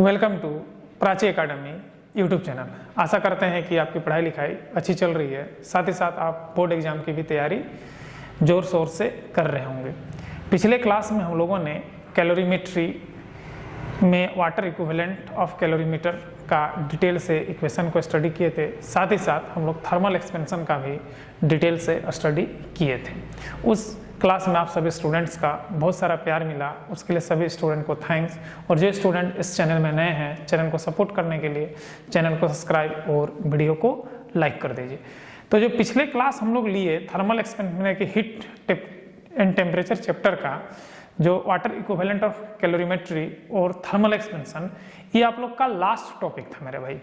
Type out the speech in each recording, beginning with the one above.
Welcome to Prachi academy YouTube channel. आशा करते हैं कि आपकी पढ़ाई लिखाई अच्छी चल रही है, साथ ही साथ आप बोर्ड एग्जाम की भी तैयारी जोर शोर से कर रहे होंगे। पिछले क्लास में हम लोगों ने कैलोरीमेट्री में वाटर इक्विवेलेंट ऑफ कैलोरीमीटर का डिटेल से इक्वेशन को स्टडी किए थे, साथ ही साथ हम लोग थर्मल एक्सपेंशन का भी डिटेल से स्टडी किए थे। उस क्लास में आप सभी स्टूडेंट्स का बहुत सारा प्यार मिला, उसके लिए सभी स्टूडेंट को थैंक्स। और जो स्टूडेंट इस चैनल में नए हैं, चैनल को सपोर्ट करने के लिए चैनल को सब्सक्राइब और वीडियो को लाइक कर दीजिए। तो जो पिछले क्लास हम लोग लिए थर्मल एक्सपेंशन की हीट एंड टेम्परेचर चैप्टर का, जो वाटर इक्विवेलेंट ऑफ कैलोरीमेट्री और थर्मल एक्सपेंशन, ये आप लोग का लास्ट टॉपिक था मेरे भाई।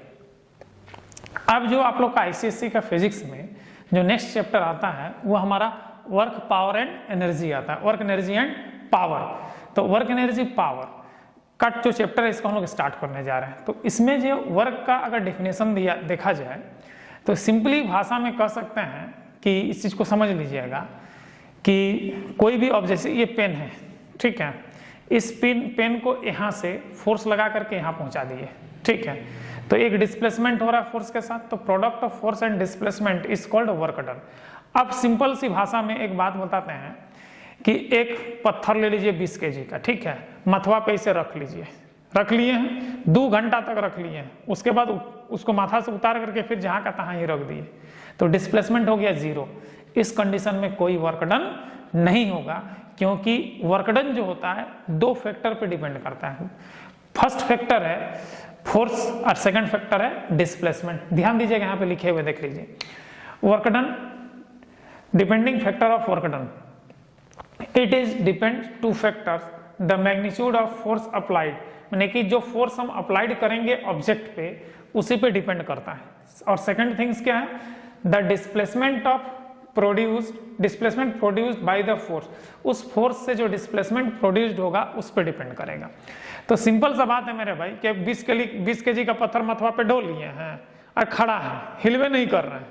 अब जो आप लोग का आईसीएससी का फिजिक्स में जो नेक्स्ट चैप्टर आता है वो हमारा वर्क पावर एंड एनर्जी आता है, वर्क एनर्जी एंड पावर। तो वर्क एनर्जी पावर का जो चैप्टर है इसको हम लोग स्टार्ट करने जा रहे हैं। तो इसमें जो वर्क का अगर डेफिनेशन दिया देखा जाए तो सिंपली भाषा में कह सकते हैं कि इस चीज को समझ लीजिएगा कि कोई भी ऑब्जेक्ट, जैसे ये पेन है, ठीक है, इस पेन को यहाँ से फोर्स लगा करके यहाँ पहुंचा दिए, ठीक है, तो एक डिस्प्लेसमेंट हो रहा है फोर्स के साथ। तो product of force and displacement is called work done. अब सिंपल सी भाषा में एक बात बताते हैं कि एक पत्थर ले लीजिए 20 kg का, ठीक है, मथवा पे इसे रख लीजिए, रख लिए हैं 2 घंटा तक रख लिए हैं, उसके बाद उसको माथा से उतार करके फिर जहां का तहां ही रख दिए, तो डिस्प्लेसमेंट हो गया 0। इस कंडीशन में कोई वर्क डन नहीं होगा, क्योंकि वर्क डन जो होता है 2 फैक्टर पे डिपेंड करता है। फर्स्ट फैक्टर है फोर्स और सेकंड फैक्टर है डिस्प्लेसमेंट। ध्यान दीजिएगा, यहाँ पे लिखे हुए देख लीजिए, work done depending factor of work done, it is depend 2 factors, the magnitude of force applied, यानी कि जो फोर्स हम अप्लाइड करेंगे ऑब्जेक्ट पे उसी पे डिपेंड करता है। और सेकंड थिंग्स क्या है, the displacement produced by the force, उस फोर्स से जो डिस्प्लेसमेंट प्रोड्यूस्ड होगा उस पर डिपेंड करेगा। तो सिंपल सा बात है मेरे भाई कि 20 kg का पत्थर मथवा पे ढो लिए हैं और खड़ा है, हिलवे नहीं कर रहे हैं,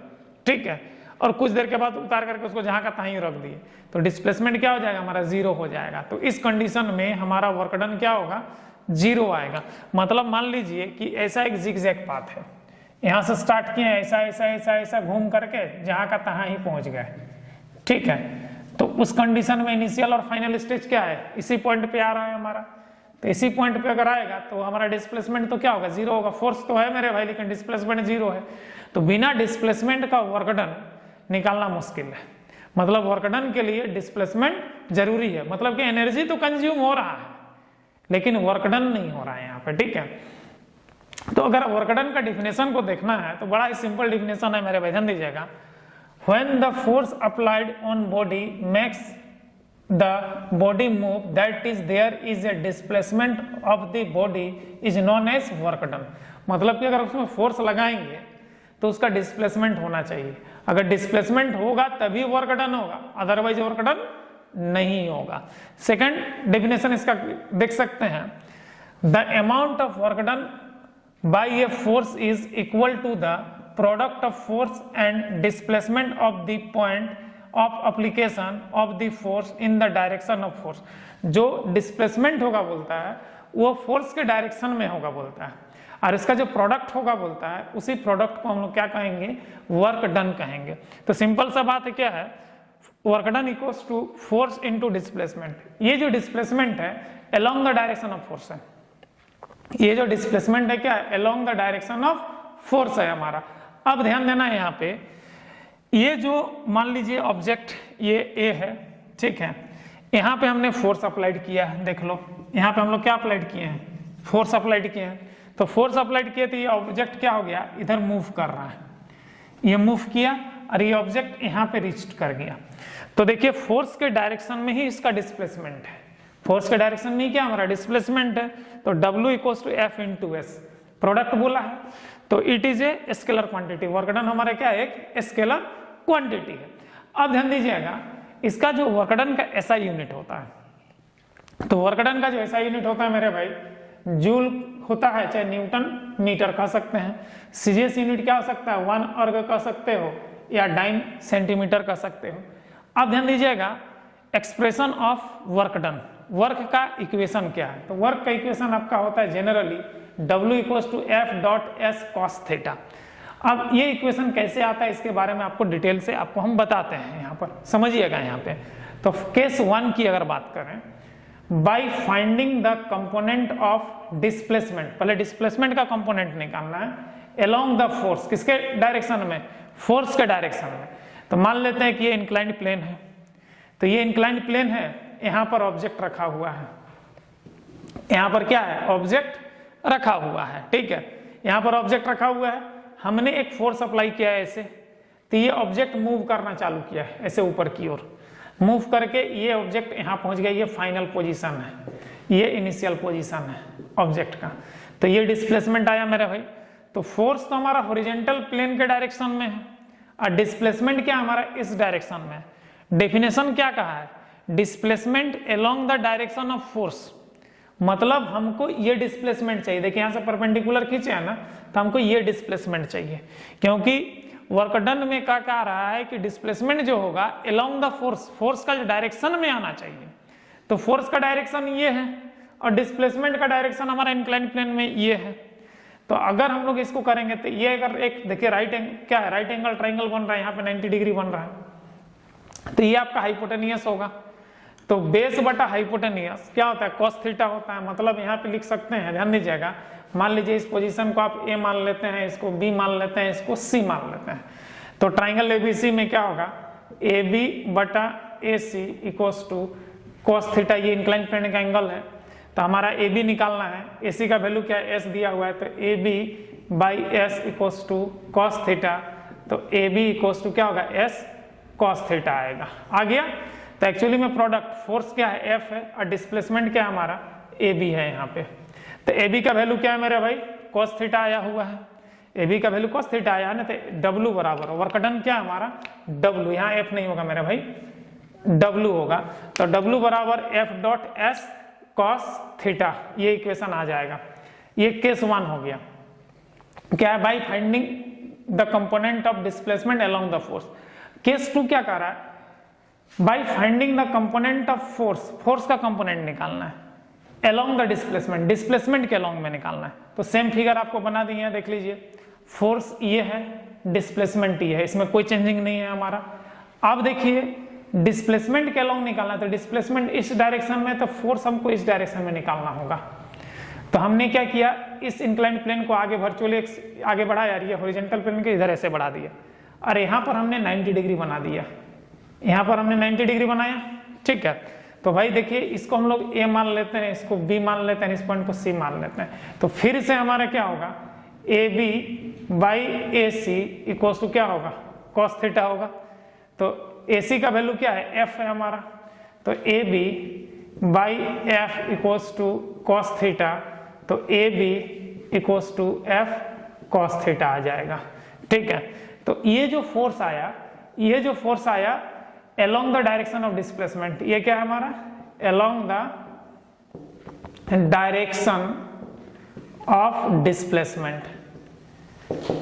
ठीक है, और कुछ देर के बाद उतार करके उसको जहां का तहीं रख दिए, तो डिस्प्लेसमेंट क्या हो जाएगा, हमारा 0 हो जाएगा। तो इस कंडीशन में हमारा वर्क डन क्या होगा, 0 आएगा। मतलब मान लीजिए कि ऐसा एक जिगजैग पाथ है, यहां से स्टार्ट किए ऐसा ऐसा ऐसा ऐसा घूम करके जहां का तहां ही पहुंच गए, ठीक है, तो उस कंडीशन में इनिशियल और फाइनल स्टेज क्या है, इसी पॉइंट पे आ रहा है हमारा। तो इसी पॉइंट पे अगर आएगा तो हमारा डिस्प्लेसमेंट तो क्या होगा, 0 होगा। फोर्स तो है मेरे भाई, लेकिन डिस्प्लेसमेंट 0 है। तो बिना डिस्प्लेसमेंट का वर्क डन निकालना मुश्किल है। मतलब वर्क डन के लिए डिस्प्लेसमेंट जरूरी है, मतलब कि एनर्जी तो कंज्यूम हो रहा है लेकिन वर्क डन नहीं हो रहा है यहाँ पे, ठीक है। तो अगर वर्क डन का डिफिनेशन को देखना है तो बड़ा ही सिंपल डिफिनेशन है मेरे भाई, ध्यान दीजिएगा। When the force applied on body makes the body move, that is there is a displacement of the body is known as work done। मतलब कि अगर उसमें फोर्स लगाएंगे तो उसका डिस्प्लेसमेंट होना चाहिए। अगर डिस्प्लेसमेंट होगा तभी वर्क डन होगा, अदरवाइज वर्क डन नहीं होगा। सेकंड डेफिनेशन इसका देख सकते हैं, the amount of work done by a force is equal to the product of force and displacement of the point of application of the force in the direction of force. जो displacement होगा बोलता है वो force के direction में होगा बोलता है, और इसका जो प्रोडक्ट होगा बोलता है उसी प्रोडक्ट को हम लोग क्या कहेंगे, वर्क डन कहेंगे। तो सिंपल सा बात है क्या है, work done equals to force into displacement. ये जो डिस्प्लेसमेंट है along the direction of force है, ये जो डिस्प्लेसमेंट है क्या है, along the direction of force है हमारा। अब ध्यान देना है यहाँ पे, ये जो मान लीजिए ऑब्जेक्ट ये ए है, ठीक है, यहाँ पे हमने फोर्स अप्लाइड किया है, देख लो यहाँ पे हम लोग क्या अप्लाइड किए हैं, फोर्स अप्लाइड किए हैं। तो फोर्स अप्लाइड किए तो ये ऑब्जेक्ट क्या हो गया, इधर मूव कर रहा है, ये मूव किया और ये ऑब्जेक्ट यहाँ पे रीच कर गया। तो देखिए फोर्स के डायरेक्शन में ही इसका डिस्प्लेसमेंट है, फोर्स के डायरेक्शन में क्या हमारा डिस्प्लेसमेंट है। तो W = F × S प्रोडक्ट बोला है, तो it is a scalar quantity. Work done हमारा क्या है, एक स्केलर क्वांटिटी है। अब ध्यान दीजिएगा, इसका जो वर्क डन का SI यूनिट होता है, तो वर्क डन का जो SI यूनिट होता है मेरे भाई, जूल होता है, चाहे न्यूटन मीटर कह सकते हैं। सीजीएस यूनिट क्या हो सकता है, 1 अर्ग कह सकते हो या डाइन सेंटीमीटर कह सकते हो। अब ध्यान दीजिएगा, expression of work done, work का इक्वेशन क्या है, तो वर्क का इक्वेशन आपका होता है generally W equals to F dot S cos theta. अब ये इक्वेशन कैसे आता है इसके बारे में आपको डिटेल से आपको हम बताते हैं, यहाँ पर समझिएगा। यहाँ पे तो केस 1 की अगर बात करें, by finding the component of displacement, पहले डिस्प्लेसमेंट का कंपोनेंट निकालना है अलोंग द फोर्स, किसके डायरेक्शन में, फोर्स के डायरेक्शन में। तो मान लेते हैं कि ये इंक्लाइंड प्लेन है, तो ये इंक्लाइंड प्लेन है, यहाँ पर ऑब्जेक्ट रखा हुआ है, यहाँ पर क्या है, ऑब्जेक्ट रखा हुआ है, ठीक है, यहाँ पर ऑब्जेक्ट रखा हुआ है, हमने एक फोर्स अप्लाई किया है ऐसे, तो ये ऑब्जेक्ट मूव करना चालू किया है ऐसे ऊपर की ओर, मूव करके ये ऑब्जेक्ट यहाँ पहुंच गया, ये फाइनल पोजीशन है, ये इनिशियल पोजीशन है ऑब्जेक्ट का। तो ये डिस्प्लेसमेंट आया मेरे भाई। तो फोर्स तो हमारा हॉरिजॉन्टल प्लेन के डायरेक्शन में है और डिस्प्लेसमेंट क्या हमारा इस डायरेक्शन में है। डेफिनेशन क्या कहा है, displacement along the direction of force, मतलब हमको ये डिस्प्लेसमेंट चाहिए। देखिए यहाँ से परपेंडिकुलर खींचे है ना, तो हमको ये डिस्प्लेसमेंट चाहिए, क्योंकि वर्क डन में क्या कह रहा है कि डिस्प्लेसमेंट जो होगा अलोंग द फोर्स, फोर्स का डायरेक्शन में आना चाहिए। तो फोर्स का डायरेक्शन ये है और डिस्प्लेसमेंट का डायरेक्शन हमारा इंक्लाइंड प्लेन में ये है। तो अगर हम लोग इसको करेंगे तो ये अगर एक देखिए राइट एंगल क्या है, राइट एंगल ट्राइंगल बन रहा है, यहाँ पे 90 डिग्री बन रहा है, तो ये आपका हाइपोटेनियस होगा। तो बेस बटा हाइपोटेनियस क्या होता है, कॉस थीटा होता है। मतलब यहाँ पे लिख सकते हैं, ध्यान दीजिएगा, मान लीजिए इस पोजीशन को आप ए मान लेते हैं, इसको बी मान लेते हैं, इसको सी मान लेते हैं, तो ट्राइंगल एबीसी में क्या होगा, ए बी बटा ए C equals to cos theta, ये इंक्लाइन प्लेन का एंगल है, तो हमारा ए बी निकालना है, ए सी का वैल्यू क्या है, एस दिया हुआ है, तो A B by S equals to cos theta, तो ए बी इक्वल्स टू क्या होगा, एस कॉस थीटा आएगा। आ गया। तो एक्चुअली में प्रोडक्ट फोर्स क्या है, एफ है, और डिस्प्लेसमेंट क्या है हमारा, ए बी है यहाँ पे। तो ए बी का वैल्यू क्या है मेरे भाई, कॉस थीटा आया हुआ है, ए बी का वैल्यू कॉस थीटा आया है ना, तो डब्ल्यू बराबर वर्क डन क्या है हमारा, डब्ल्यू, यहाँ एफ नहीं होगा मेरे भाई, डब्ल्यू होगा। तो डब्ल्यू बराबर F dot S cos theta, ये इक्वेशन आ जाएगा। ये केस 1 हो गया। क्या है, by finding the component of displacement along the force. Case 2 क्या कर रहा है, by finding the component of force, force का कंपोनेंट निकालना है अलोंग द डिस्प्लेसमेंट, डिस्प्लेसमेंट के अलोंग में निकालना है। तो सेम फिगर आपको बना दी है, देख लीजिए, फोर्स ये है, डिस्प्लेसमेंट ये है, इसमें कोई चेंजिंग नहीं है हमारा। अब देखिए डिस्प्लेसमेंट के अलोंग निकालना है, तो डिस्प्लेसमेंट इस डायरेक्शन में, तो फोर्स हमको इस डायरेक्शन में निकालना होगा। तो हमने क्या किया, इस इंक्लाइंड प्लेन को आगे वर्चुअली आगे बढ़ाया, ये हॉरिजॉन्टल प्लेन के इधर ऐसे बढ़ा दिया, और यहाँ पर हमने 90 डिग्री बना दिया, यहाँ पर हमने 90 डिग्री बनाया, ठीक है। तो भाई देखिए, इसको हम लोग ए मान लेते हैं, इसको बी मान लेते हैं, इस पॉइंट को सी मान लेते हैं। तो फिर से हमारा क्या होगा, A B by A C equals to क्या होगा, कॉस थीटा होगा। तो ए सी का वैल्यू क्या है, एफ है हमारा, तो A B by F equals to cos theta, तो A B equals to F cos theta आ जाएगा, ठीक है। तो ये जो फोर्स आया, ये जो फोर्स आया along the direction of displacement, ये क्या है हमारा, along the direction of displacement,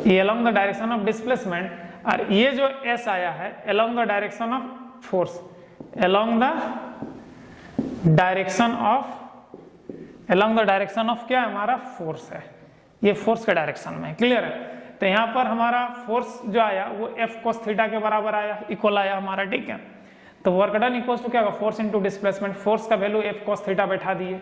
ये along the direction of displacement, और ये जो S आया है along the direction of force, along the direction of क्या है हमारा, फोर्स है, ये फोर्स के डायरेक्शन में, क्लियर है। तो यहाँ पर हमारा फोर्स जो आया वो एफ कोस थीटा के बराबर आया, इक्वल आया हमारा, ठीक है। तो वर्क डन इक्वल्स टू क्या होगा, फोर्स इनटू डिस्प्लेसमेंट, फोर्स का वैल्यू एफ कोस थीटा बैठा दिए,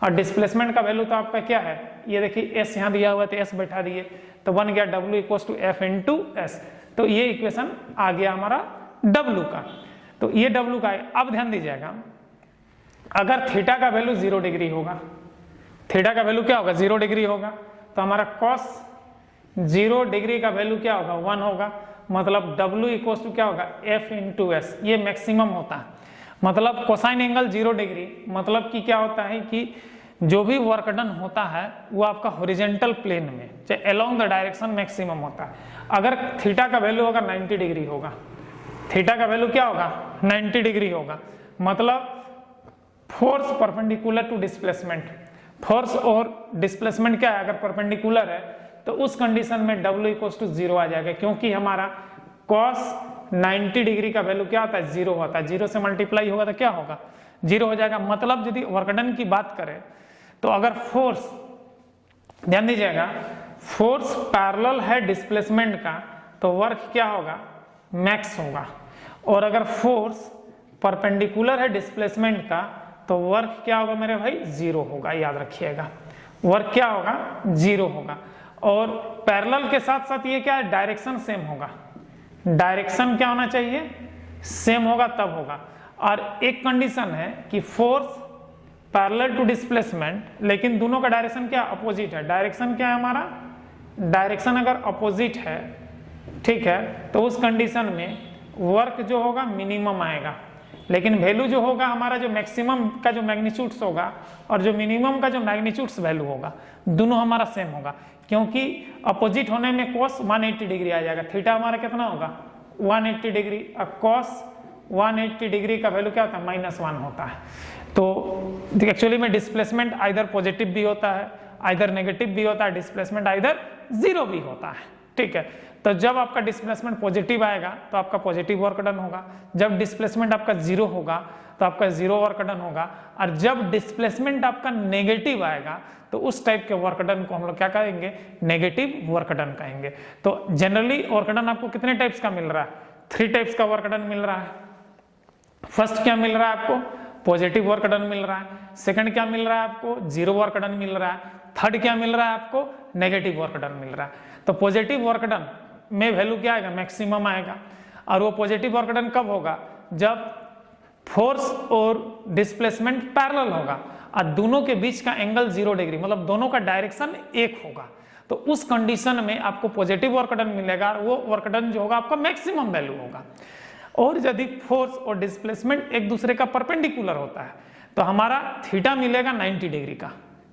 और डिस्प्लेसमेंट का वैल्यू तो आपका क्या है, ये देखिए एस यहाँ दिया हुआ है, तो एस बैठा दिए, तो बन गया W equals to F into S. तो ये इक्वेशन आ गया हमारा डब्ल्यू का। तो ये डब्ल्यू का है। अब ध्यान दीजिएगा, अगर थीटा का वैल्यू 0 डिग्री होगा, थीटा का वैल्यू क्या होगा, 0 डिग्री होगा, तो हमारा कॉस 0 डिग्री का वैल्यू क्या होगा, 1 होगा। मतलब W इक्वल्स टू क्या होगा, F इंटू एस, ये मैक्सिमम होता है। मतलब कोसाइन एंगल 0 डिग्री, मतलब कि क्या होता है कि जो भी वर्क डन होता है वो आपका हॉरिजॉन्टल प्लेन में, चाहे अलोंग द डायरेक्शन मैक्सिमम होता है। अगर थीटा का वैल्यू होगा 90 डिग्री होगा, थीटा का वैल्यू क्या होगा, 90 डिग्री होगा, मतलब force perpendicular to displacement, force और डिस्प्लेसमेंट क्या है, अगर परपेंडिकुलर है तो उस कंडीशन में W इक्वल्स टू 0 आ जाएगा, क्योंकि हमारा cos 90 डिग्री का वैल्यू क्या होता है, 0 होता है, 0 से मल्टीप्लाई होगा तो क्या होगा, जीरो हो जाएगा। मतलब यदि वर्क डन की बात करें तो अगर फोर्स, ध्यान दीजिएगा, फोर्स पैरेलल है डिस्प्लेसमेंट का तो वर्क क्या होगा, मैक्स होगा। और अगर फोर्स परपेंडिकुलर है डिस्प्लेसमेंट का तो वर्क क्या होगा मेरे भाई, जीरो होगा। याद रखिएगा, वर्क क्या होगा, जीरो होगा। और पैरेलल के साथ साथ ये क्या है, डायरेक्शन सेम होगा। डायरेक्शन क्या होना चाहिए, सेम होगा तब होगा। और एक कंडीशन है कि फोर्स पैरेलल टू डिस्प्लेसमेंट, लेकिन दोनों का डायरेक्शन क्या, अपोजिट है। डायरेक्शन क्या है हमारा, डायरेक्शन अगर अपोजिट है, ठीक है, तो उस कंडीशन में वर्क जो होगा मिनिमम आएगा, लेकिन वैल्यू जो होगा हमारा, जो मैक्सिमम का जो मैग्नीट्यूड्स होगा और जो मिनिमम का जो मैग्नीट्यूड्स वैल्यू होगा, दोनों हमारा सेम होगा। क्योंकि अपोजिट होने में cos 180 डिग्री आ जाएगा। थीटा हमारा कितना होगा, 180 डिग्री। और cos 180 डिग्री का वैल्यू क्या होता है, -1 होता है। तो एक्चुअली में डिस्प्लेसमेंट आइदर पॉजिटिव भी होता है, आइदर नेगेटिव भी होता है, डिस्प्लेसमेंट आइदर जीरो भी होता है, ठीक है। तो जब आपका डिस्प्लेसमेंट पॉजिटिव आएगा तो आपका पॉजिटिव वर्क डन होगा, जब डिस्प्लेसमेंट आपका जीरो होगा तो आपका जीरो वर्क डन होगा, और जब डिस्प्लेसमेंट आपका नेगेटिव आएगा तो उस टाइप के वर्क डन को हम लोग क्या कहेंगे, नेगेटिव वर्क डन कहेंगे। तो जनरली वर्क डन आपको कितने टाइप्स का मिल रहा है, 3 टाइप्स का वर्क डन मिल रहा है। फर्स्ट क्या मिल रहा है आपको, पॉजिटिव वर्क डन मिल रहा है। सेकंड क्या मिल रहा है आपको, जीरो वर्क डन मिल रहा है। थर्ड क्या मिल रहा है आपको, नेगेटिव वर्क डन मिल रहा है। तो पॉजिटिव वर्क डन में वैल्यू क्या आएगा, मैक्सिमम आएगा। और वो पॉजिटिव वर्क डन कब होगा, जब फोर्स और डिस्प्लेसमेंट पैरेलल होगा और दोनों के बीच का एंगल 0 डिग्री, मतलब दोनों का डायरेक्शन एक होगा। तो उस कंडीशन में आपको पॉजिटिव वर्क डन मिलेगा, वो वर्क डन जो होगा आपका मैक्सिमम वैल्यू होगा। और यदि फोर्स और डिस्प्लेसमेंट एक दूसरे का परपेंडिकुलर होता है तो हमारा थीटा मिलेगा 90 डिग्री का।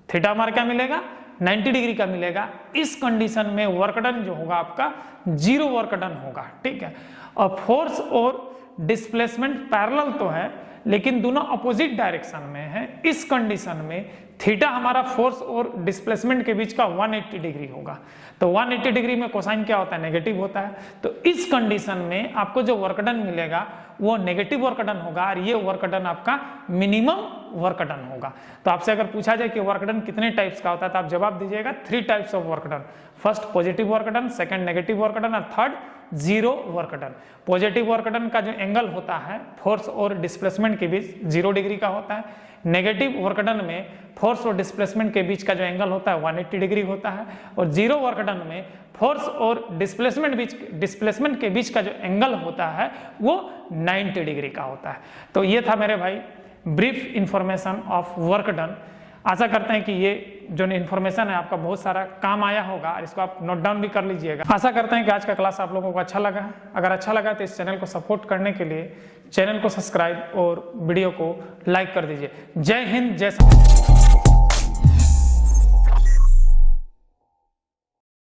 थीटा हमारा क्या मिलेगा, 90 डिग्री का मिलेगा। इस कंडीशन में वर्क डन जो होगा आपका जीरो वर्क डन होगा, ठीक है। और फोर्स और डिस्प्लेसमेंट पैरेलल तो है लेकिन दोनों अपोजिट डायरेक्शन में है। इस कंडीशन में थीटा हमारा फोर्स और डिस्प्लेसमेंट के बीच का 180 डिग्री होगा। तो 180 डिग्री में कोसाइन क्या होता है, नेगेटिव होता है। तो इस कंडीशन में आपको जो वर्क डन मिलेगा वो नेगेटिव वर्क डन होगा, और ये वर्क डन आपका मिनिमम वर्क डन होगा। तो आपसे अगर पूछा जाए कि वर्क डन कितने टाइप्स का होता है तो आप जवाब दीजिएगा 3 types of work done. First positive work done, second negative work done, और third zero work done. Positive work done का जो एंगल होता है फोर्स और डिस्प्लेसमेंट के बीच 0 डिग्री का होता है। नेगेटिव वर्क डन में फोर्स और डिस्प्लेसमेंट के बीच का जो एंगल होता है 180 डिग्री होता है। और जीरो वर्क डन में फोर्स और डिस्प्लेसमेंट के बीच का जो एंगल होता है वो 90 डिग्री का होता है। तो ये था मेरे भाई brief information of work done. आशा करते हैं कि ये जो इन्फॉर्मेशन है आपका बहुत सारा काम आया होगा, और इसको आप नोट डाउन भी कर लीजिएगा। आशा करते हैं कि आज का क्लास आप लोगों को अच्छा लगा है। अगर अच्छा लगा तो इस चैनल को सपोर्ट करने के लिए चैनल को सब्सक्राइब और वीडियो को लाइक कर दीजिए। जय हिंद, जय